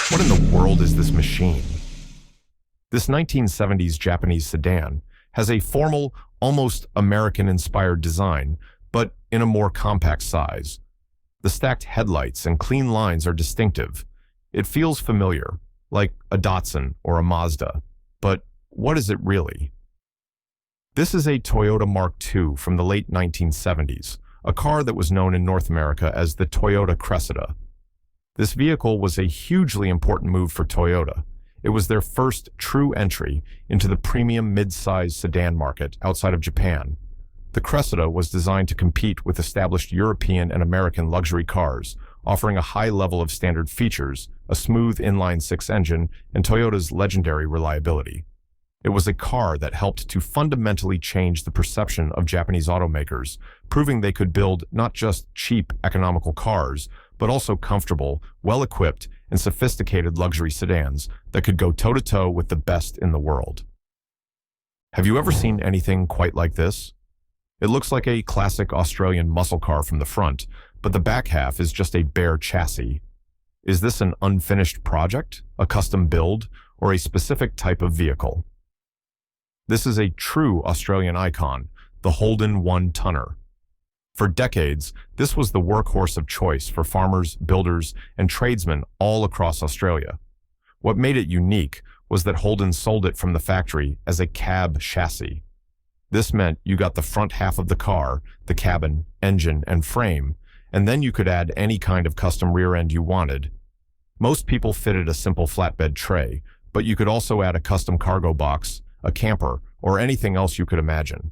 What in the world is this machine? This 1970s Japanese sedan has a formal, almost American-inspired design, but in a more compact size. The stacked headlights and clean lines are distinctive. It feels familiar, like a Datsun or a Mazda. But what is it really? This is a Toyota Mark II from the late 1970s, a car that was known in North America as the Toyota Cressida. This vehicle was a hugely important move for Toyota. It was their first true entry into the premium mid-size sedan market outside of Japan. The Cressida was designed to compete with established European and American luxury cars, offering a high level of standard features, a smooth inline-six engine, and Toyota's legendary reliability. It was a car that helped to fundamentally change the perception of Japanese automakers, proving they could build not just cheap, economical cars, but also comfortable, well-equipped, and sophisticated luxury sedans that could go toe-to-toe with the best in the world. Have you ever seen anything quite like this? It looks like a classic Australian muscle car from the front, but the back half is just a bare chassis. Is this an unfinished project, a custom build, or a specific type of vehicle? This is a true Australian icon, the Holden One-Tonner. For decades, this was the workhorse of choice for farmers, builders, and tradesmen all across Australia. What made it unique was that Holden sold it from the factory as a cab chassis. This meant you got the front half of the car, the cabin, engine, and frame, and then you could add any kind of custom rear end you wanted. Most people fitted a simple flatbed tray, but you could also add a custom cargo box, a camper, or anything else you could imagine.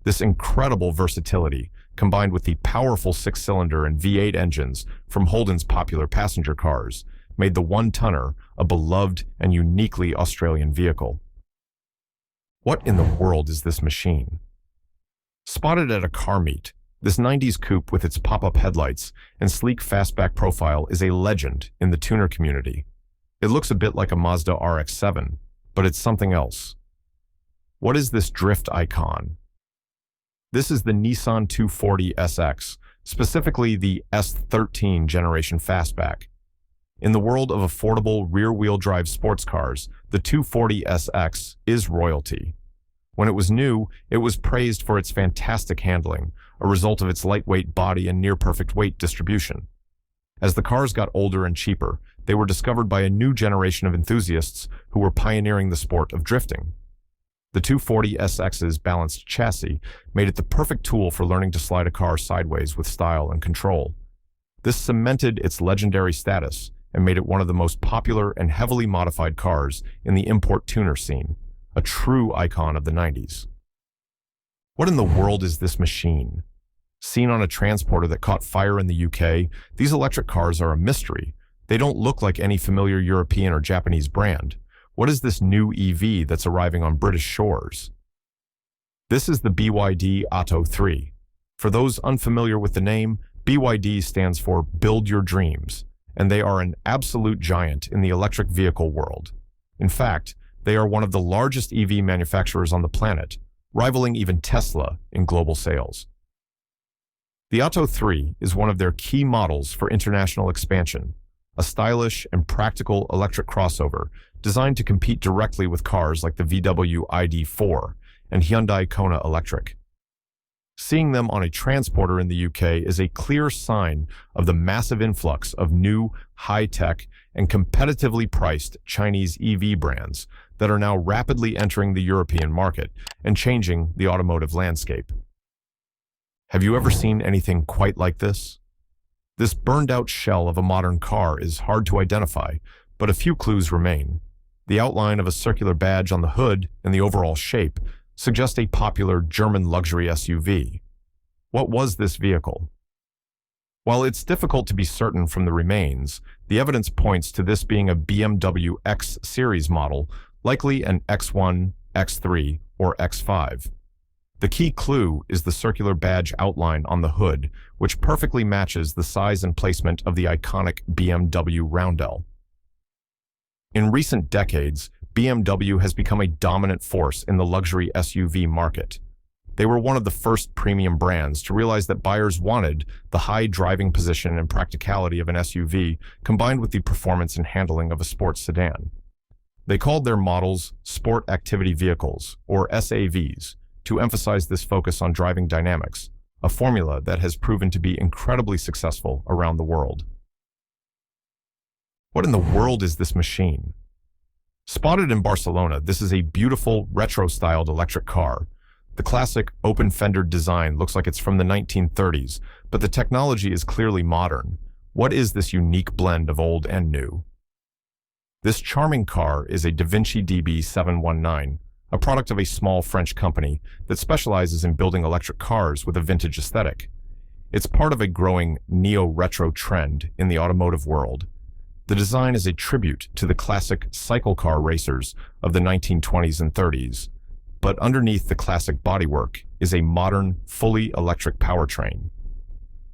This incredible versatility, combined with the powerful six-cylinder and V8 engines from Holden's popular passenger cars, made the One-Tonner a beloved and uniquely Australian vehicle. What in the world is this machine? Spotted at a car meet, this 90s coupe with its pop-up headlights and sleek fastback profile is a legend in the tuner community. It looks a bit like a Mazda RX-7, but it's something else. What is this drift icon? This is the Nissan 240 SX, specifically the S13 generation fastback. In the world of affordable rear-wheel drive sports cars, the 240 SX is royalty. When it was new, it was praised for its fantastic handling, a result of its lightweight body and near-perfect weight distribution. As the cars got older and cheaper, they were discovered by a new generation of enthusiasts who were pioneering the sport of drifting. The 240 SX's balanced chassis made it the perfect tool for learning to slide a car sideways with style and control. This cemented its legendary status and made it one of the most popular and heavily modified cars in the import tuner scene, a true icon of the 90s. What in the world is this machine? Seen on a transporter that caught fire in the UK, these electric cars are a mystery. They don't look like any familiar European or Japanese brand. What is this new EV that's arriving on British shores? This is the BYD Atto 3. For those unfamiliar with the name, BYD stands for Build Your Dreams, and they are an absolute giant in the electric vehicle world. In fact, they are one of the largest EV manufacturers on the planet, rivaling even Tesla in global sales. The Atto 3 is one of their key models for international expansion, a stylish and practical electric crossover designed to compete directly with cars like the VW ID.4 and Hyundai Kona Electric. Seeing them on a transporter in the UK is a clear sign of the massive influx of new, high-tech, and competitively priced Chinese EV brands that are now rapidly entering the European market and changing the automotive landscape. Have you ever seen anything quite like this? This burned-out shell of a modern car is hard to identify, but a few clues remain. The outline of a circular badge on the hood and the overall shape suggest a popular German luxury SUV. What was this vehicle? While it's difficult to be certain from the remains, the evidence points to this being a BMW X Series model, likely an X1, X3, or X5. The key clue is the circular badge outline on the hood, which perfectly matches the size and placement of the iconic BMW roundel. In recent decades, BMW has become a dominant force in the luxury SUV market. They were one of the first premium brands to realize that buyers wanted the high driving position and practicality of an SUV combined with the performance and handling of a sports sedan. They called their models Sport Activity Vehicles, or SAVs, to emphasize this focus on driving dynamics, a formula that has proven to be incredibly successful around the world. What in the world is this machine? Spotted in Barcelona, this is a beautiful, retro-styled electric car. The classic open-fendered design looks like it's from the 1930s, but the technology is clearly modern. What is this unique blend of old and new? This charming car is a DaVinci DB719, a product of a small French company that specializes in building electric cars with a vintage aesthetic. It's part of a growing neo-retro trend in the automotive world. The design is a tribute to the classic cycle car racers of the 1920s and 30s, but underneath the classic bodywork is a modern, fully electric powertrain.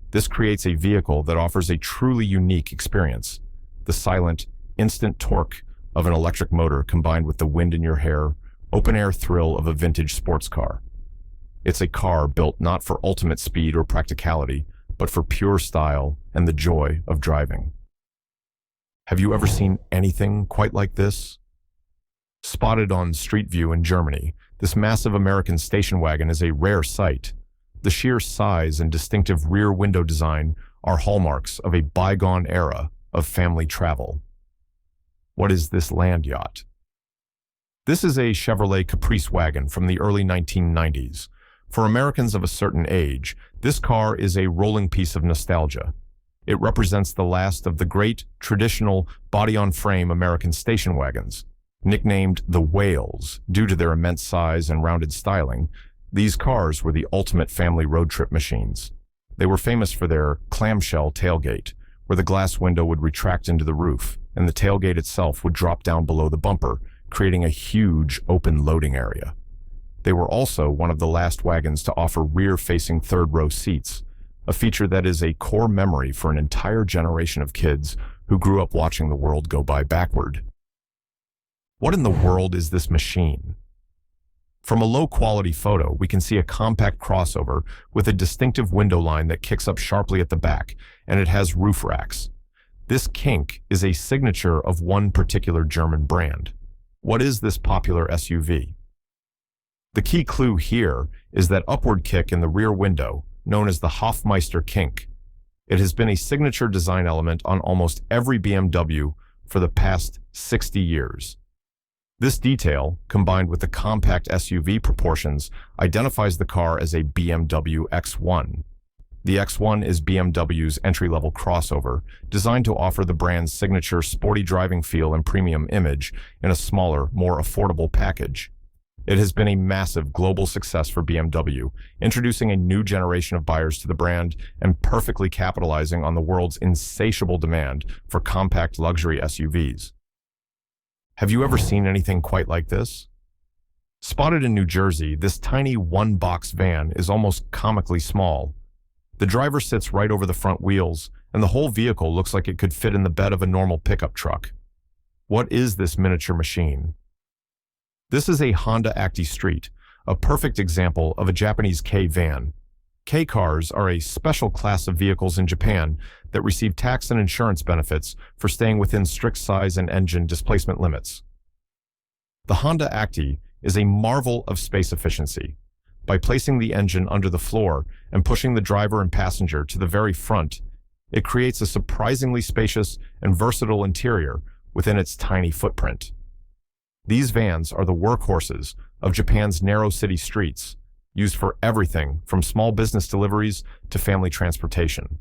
This creates a vehicle that offers a truly unique experience, the silent, instant torque of an electric motor combined with the wind in your hair, open-air thrill of a vintage sports car. It's a car built not for ultimate speed or practicality, but for pure style and the joy of driving. Have you ever seen anything quite like this? Spotted on Street View in Germany, this massive American station wagon is a rare sight. The sheer size and distinctive rear window design are hallmarks of a bygone era of family travel. What is this land yacht? This is a Chevrolet Caprice wagon from the early 1990s. For Americans of a certain age, this car is a rolling piece of nostalgia. It represents the last of the great, traditional, body-on-frame American station wagons. Nicknamed the Whales due to their immense size and rounded styling, these cars were the ultimate family road trip machines. They were famous for their clamshell tailgate, where the glass window would retract into the roof, and the tailgate itself would drop down below the bumper, creating a huge open loading area. They were also one of the last wagons to offer rear-facing third-row seats, a feature that is a core memory for an entire generation of kids who grew up watching the world go by backward. What in the world is this machine? From a low-quality photo, we can see a compact crossover with a distinctive window line that kicks up sharply at the back, and it has roof racks. This kink is a signature of one particular German brand. What is this popular SUV? The key clue here is that upward kick in the rear window, known as the Hofmeister kink. It has been a signature design element on almost every BMW for the past 60 years. This detail, combined with the compact SUV proportions, identifies the car as a BMW X1. The X1 is BMW's entry-level crossover, designed to offer the brand's signature sporty driving feel and premium image in a smaller, more affordable package. It has been a massive global success for BMW, introducing a new generation of buyers to the brand and perfectly capitalizing on the world's insatiable demand for compact luxury SUVs. Have you ever seen anything quite like this? Spotted in New Jersey, this tiny one-box van is almost comically small. The driver sits right over the front wheels, and the whole vehicle looks like it could fit in the bed of a normal pickup truck. What is this miniature machine? This is a Honda Acti Street, a perfect example of a Japanese K-van. K-cars are a special class of vehicles in Japan that receive tax and insurance benefits for staying within strict size and engine displacement limits. The Honda Acti is a marvel of space efficiency. By placing the engine under the floor and pushing the driver and passenger to the very front, it creates a surprisingly spacious and versatile interior within its tiny footprint. These vans are the workhorses of Japan's narrow city streets, used for everything from small business deliveries to family transportation.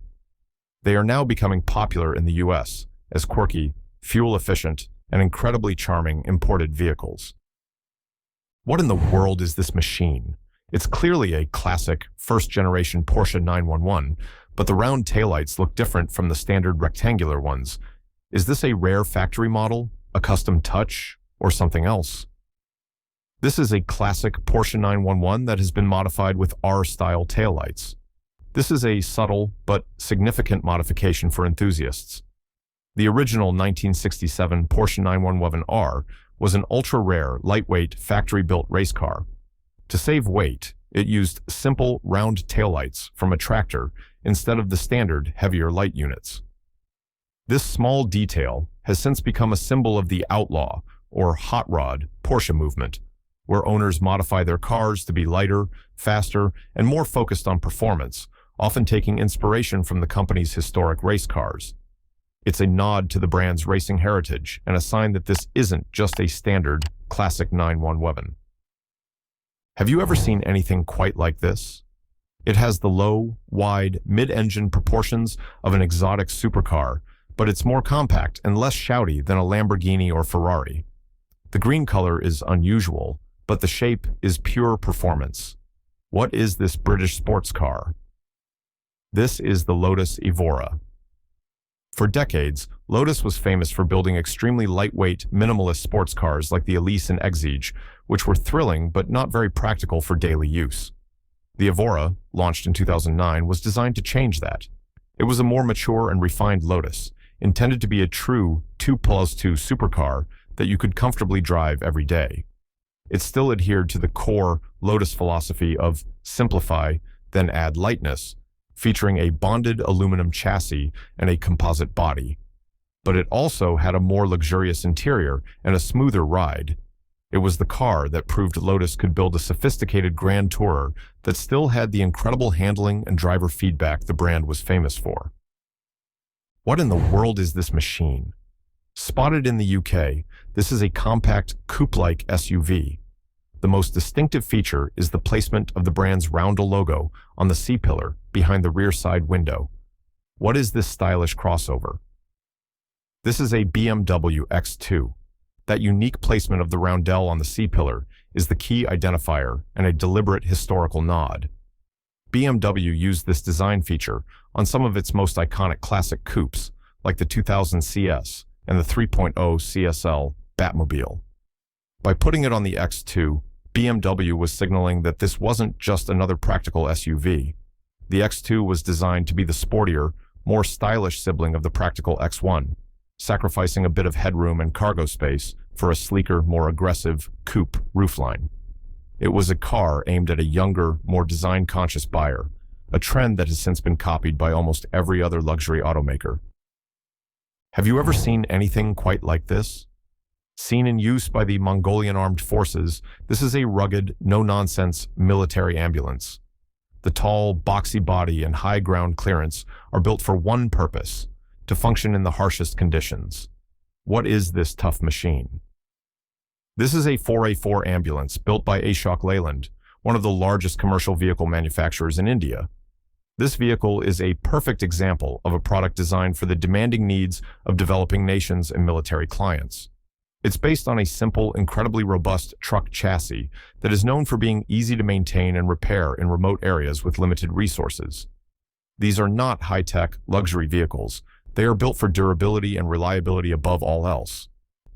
They are now becoming popular in the US as quirky, fuel-efficient, and incredibly charming imported vehicles. What in the world is this machine? It's clearly a classic, first-generation Porsche 911, but the round taillights look different from the standard rectangular ones. Is this a rare factory model, a custom touch, or something else? This is a classic Porsche 911 that has been modified with R-style taillights. This is a subtle but significant modification for enthusiasts. The original 1967 Porsche 911R was an ultra-rare, lightweight, factory-built race car. To save weight, It used simple, round taillights from a tractor instead of the standard, heavier light units. This small detail has since become a symbol of the outlaw, or hot rod, Porsche movement, where owners modify their cars to be lighter, faster, and more focused on performance, often taking inspiration from the company's historic race cars. It's a nod to the brand's racing heritage and a sign that this isn't just a standard, classic 911. Have you ever seen anything quite like this? It has the low, wide, mid-engine proportions of an exotic supercar, but it's more compact and less shouty than a Lamborghini or Ferrari. The green color is unusual, but the shape is pure performance. What is this British sports car? This is the Lotus Evora. For decades, Lotus was famous for building extremely lightweight, minimalist sports cars like the Elise and Exige, which were thrilling but not very practical for daily use. The Evora, launched in 2009, was designed to change that. It was a more mature and refined Lotus, intended to be a true 2+2 supercar that you could comfortably drive every day. It still adhered to the core Lotus philosophy of simplify, then add lightness, featuring a bonded aluminum chassis and a composite body. But it also had a more luxurious interior and a smoother ride. It was the car that proved Lotus could build a sophisticated Grand Tourer that still had the incredible handling and driver feedback the brand was famous for. What in the world is this machine? Spotted in the UK, this is a compact coupe-like SUV. The most distinctive feature is the placement of the brand's roundel logo on the C-pillar behind the rear side window. What is this stylish crossover? This is a BMW X2. That unique placement of the roundel on the C-pillar is the key identifier and a deliberate historical nod. BMW used this design feature on some of its most iconic classic coupes, like the 2000 CS and the 3.0 CSL Batmobile. By putting it on the X2, BMW was signaling that this wasn't just another practical SUV. The X2 was designed to be the sportier, more stylish sibling of the practical X1, sacrificing a bit of headroom and cargo space for a sleeker, more aggressive coupe roofline. It was a car aimed at a younger, more design-conscious buyer, a trend that has since been copied by almost every other luxury automaker. Have you ever seen anything quite like this? Seen in use by the Mongolian Armed Forces, this is a rugged, no-nonsense military ambulance. The tall, boxy body and high ground clearance are built for one purpose: to function in the harshest conditions. What is this tough machine? This is a 4A4 ambulance built by Ashok Leyland, one of the largest commercial vehicle manufacturers in India. This vehicle is a perfect example of a product designed for the demanding needs of developing nations and military clients. It's based on a simple, incredibly robust truck chassis that is known for being easy to maintain and repair in remote areas with limited resources. These are not high-tech, luxury vehicles. They are built for durability and reliability above all else.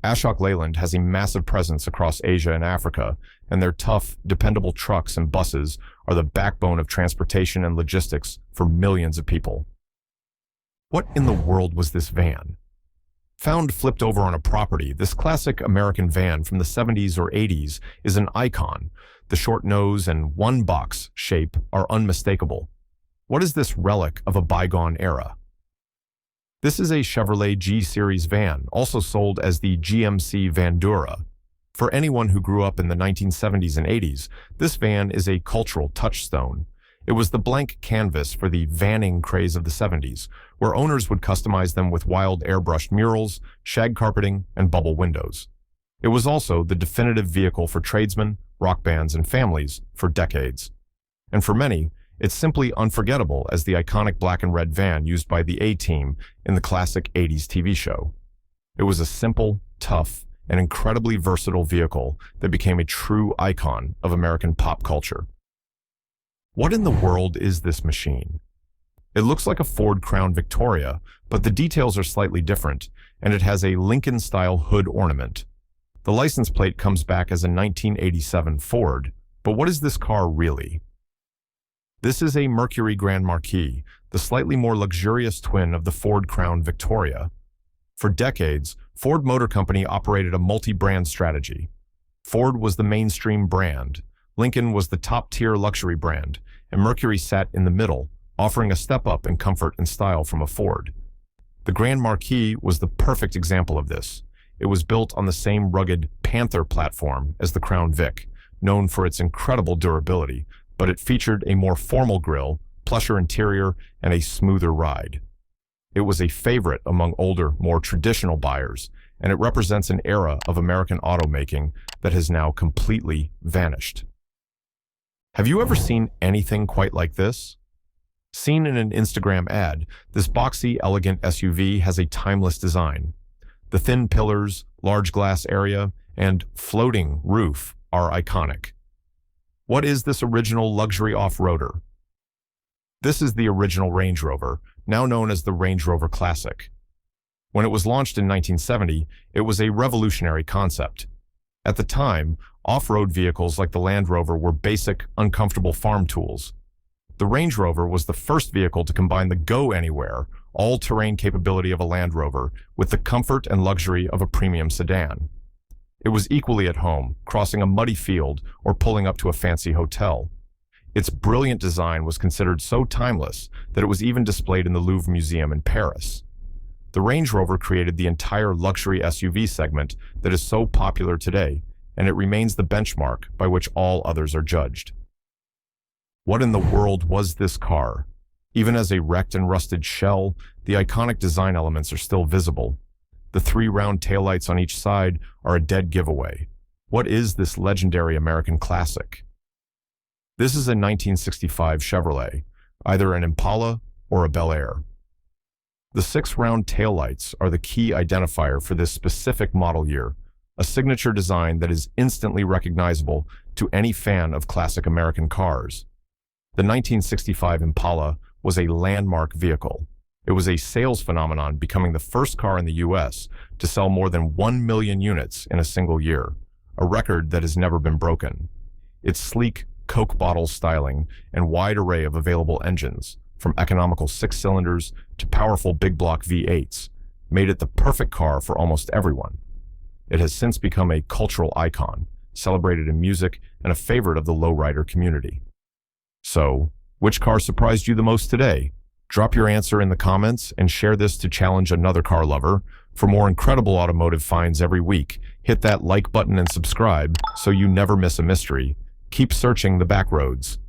Ashok Leyland has a massive presence across Asia and Africa, and their tough, dependable trucks and buses are the backbone of transportation and logistics for millions of people. What in the world was this van? Found flipped over on a property, this classic American van from the 70s or 80s is an icon. The short nose and one-box shape are unmistakable. What is this relic of a bygone era? This is a Chevrolet G-Series van, also sold as the GMC Vandura. For anyone who grew up in the 1970s and 80s, this van is a cultural touchstone. It was the blank canvas for the vanning craze of the 70s, where owners would customize them with wild airbrushed murals, shag carpeting, and bubble windows. It was also the definitive vehicle for tradesmen, rock bands, and families for decades. And for many, it's simply unforgettable as the iconic black and red van used by the A-Team in the classic 80s TV show. It was a simple, tough, and incredibly versatile vehicle that became a true icon of American pop culture. What in the world is this machine? It looks like a Ford Crown Victoria, but the details are slightly different, and it has a Lincoln-style hood ornament. The license plate comes back as a 1987 Ford, but what is this car really? This is a Mercury Grand Marquis, the slightly more luxurious twin of the Ford Crown Victoria. For decades, Ford Motor Company operated a multi-brand strategy. Ford was the mainstream brand, Lincoln was the top-tier luxury brand, and Mercury sat in the middle, offering a step up in comfort and style from a Ford. The Grand Marquis was the perfect example of this. It was built on the same rugged Panther platform as the Crown Vic, known for its incredible durability, but it featured a more formal grille, plusher interior, and a smoother ride. It was a favorite among older, more traditional buyers, and it represents an era of American automaking that has now completely vanished. Have you ever seen anything quite like this? Seen in an Instagram ad, this boxy, elegant SUV has a timeless design. The thin pillars, large glass area, and floating roof are iconic. What is this original luxury off-roader? This is the original Range Rover, now known as the Range Rover Classic. When it was launched in 1970, it was a revolutionary concept. At the time, off-road vehicles like the Land Rover were basic, uncomfortable farm tools. The Range Rover was the first vehicle to combine the go-anywhere, all-terrain capability of a Land Rover with the comfort and luxury of a premium sedan. It was equally at home, crossing a muddy field or pulling up to a fancy hotel. Its brilliant design was considered so timeless that it was even displayed in the Louvre Museum in Paris. The Range Rover created the entire luxury SUV segment that is so popular today, and it remains the benchmark by which all others are judged. What in the world was this car? Even as a wrecked and rusted shell, the iconic design elements are still visible. The 3 round taillights on each side are a dead giveaway. What is this legendary American classic? This is a 1965 Chevrolet, either an Impala or a Bel Air. The 6 round taillights are the key identifier for this specific model year, a signature design that is instantly recognizable to any fan of classic American cars. The 1965 Impala was a landmark vehicle. It was a sales phenomenon, becoming the first car in the U.S. to sell more than 1 million units in a single year, a record that has never been broken. Its sleek, Coke bottle styling and wide array of available engines, from economical 6-cylinders to powerful big block V8s, made it the perfect car for almost everyone. It has since become a cultural icon, celebrated in music, and a favorite of the lowrider community. So, which car surprised you the most today? Drop your answer in the comments and share this to challenge another car lover. For more incredible automotive finds every week, hit that like button and subscribe so you never miss a mystery. Keep searching the back roads.